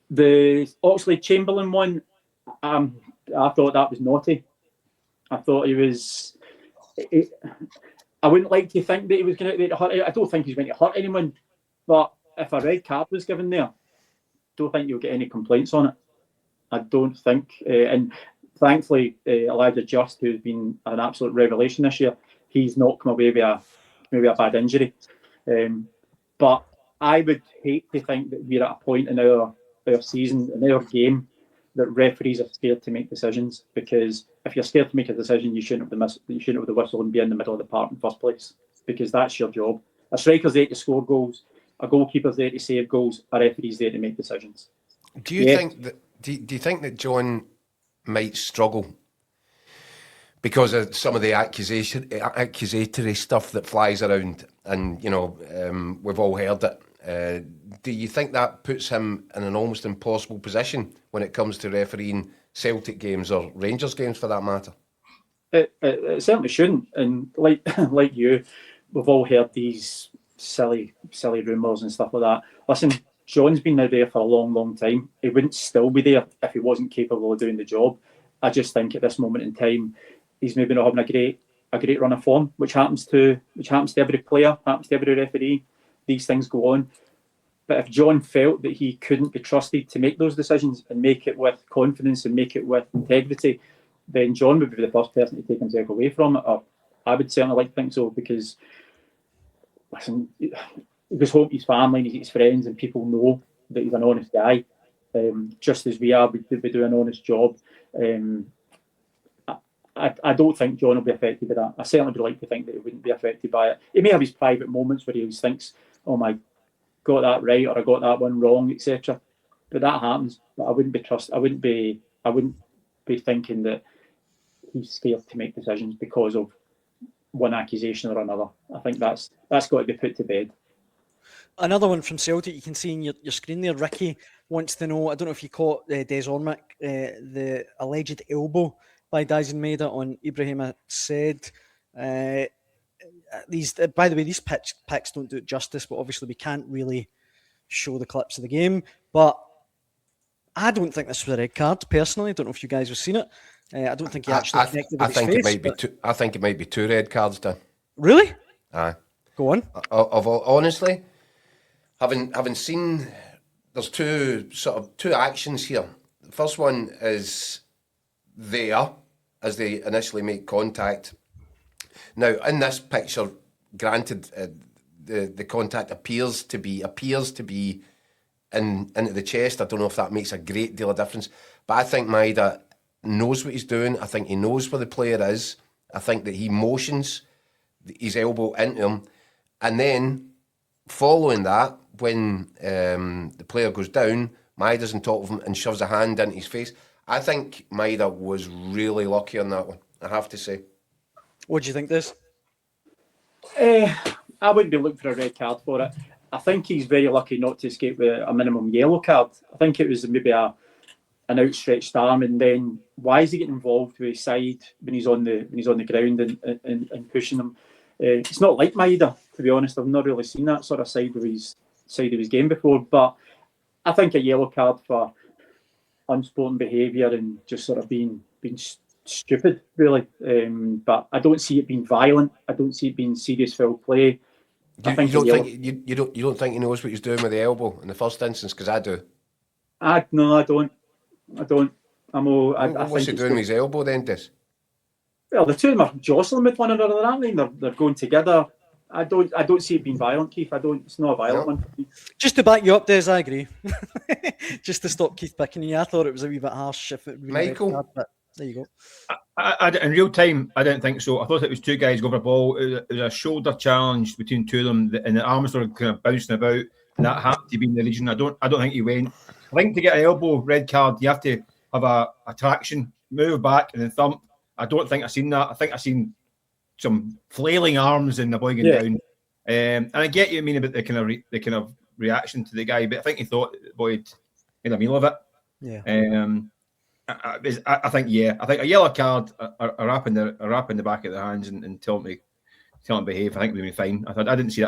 The Oxlade-Chamberlain one, I thought that was naughty. I thought he was... I wouldn't like to think that he was going to hurt. I don't think he's going to hurt anyone, but if a red card was given there, I don't think you'll get any complaints on it. I don't think. And thankfully, Elijah Just, who's been an absolute revelation this year, he's not come away with maybe a bad injury. But I would hate to think that we're at a point in our season, in our game, that referees are scared to make decisions, because if you're scared to make a decision, you shouldn't have the whistle and be in the middle of the park in the first place, because that's your job. A striker's there to score goals, a goalkeeper's there to save goals, a referee's there to make decisions. Do you think that John might struggle because of some of the accusatory stuff that flies around, and we've all heard it? Do you think that puts him in an almost impossible position when it comes to refereeing Celtic games or Rangers games, for that matter? It certainly shouldn't. And like you, we've all heard these silly rumours and stuff like that. Listen, John's been there for a long, long time. He wouldn't still be there if he wasn't capable of doing the job. I just think at this moment in time, he's maybe not having a great run of form, which happens to every player, happens to every referee. These things go on. But if John felt that he couldn't be trusted to make those decisions and make it with confidence and make it with integrity, then John would be the first person to take himself away from it. Or I would certainly like to think so, because, listen, he goes home to his family and his friends, and people know that he's an honest guy, just as we are. We do an honest job. I don't think John will be affected by that. I certainly would like to think that he wouldn't be affected by it. He may have his private moments where he always thinks, "Oh my, got that right," or "I got that one wrong," etc. But that happens. But I wouldn't be thinking that he's scared to make decisions because of one accusation or another. I think that's got to be put to bed. Another one from Celtic, you can see in your screen there. Ricky wants to know, I don't know if you caught Des Roache, the alleged elbow by Daizen Maeda on Ibrahim Said. By the way, these pics don't do it justice, but obviously we can't really show the clips of the game. But I don't think this was a red card, personally. I don't know if you guys have seen it. I don't think he actually connected with his face. I think it might be two red cards, Dan. Really? Aye. Go on. Honestly, having seen, there's two actions here. The first one is there as they initially make contact. Now, in this picture, granted, the contact appears to be into the chest. I don't know if that makes a great deal of difference, but I think Maeda knows what he's doing. I think he knows where the player is. I think that he motions his elbow into him, and then following that, when the player goes down, Maeda's on top of him and shoves a hand into his face. I think Maeda was really lucky on that one, I have to say. What do you think, Des? I wouldn't be looking for a red card for it. I think he's very lucky not to escape with a minimum yellow card. I think it was maybe an outstretched arm, and then why is he getting involved with his side when he's on the ground and pushing him? It's not like Maeda, to be honest. I've not really seen that sort of side of his game before. But I think a yellow card for unsporting behaviour and just sort of being stupid, really. But I don't see it being violent. I don't see it being serious foul play. You don't think he knows what he's doing with the elbow in the first instance? Because I do. No, I don't. What's he doing with his elbow then, Des? Well, the two of them are jostling with one another, aren't they? They're going together. I don't see it being violent, Keith. It's not a violent one for me. Just to back you up, Des, I agree. Just to stop Keith picking you, I thought it was a wee bit harsh if it really Michael. Card, but there you go. In real time, I didn't think so. I thought it was two guys going for a ball. It was a shoulder challenge between two of them, and the arms were kind of bouncing about, and that happened to be in the region. I don't think he went. I think to get an elbow red card, you have to have a traction, move back, and then thump. I don't think I've seen that. I think I've seen some flailing arms and the boy going down. And I get you mean about the kind of reaction to the guy, but I think he thought the boy had made a meal of it. Yeah. I think a yellow card, a wrap in the back of the hands, and tell him to behave. I think we'd be fine. I didn't see that as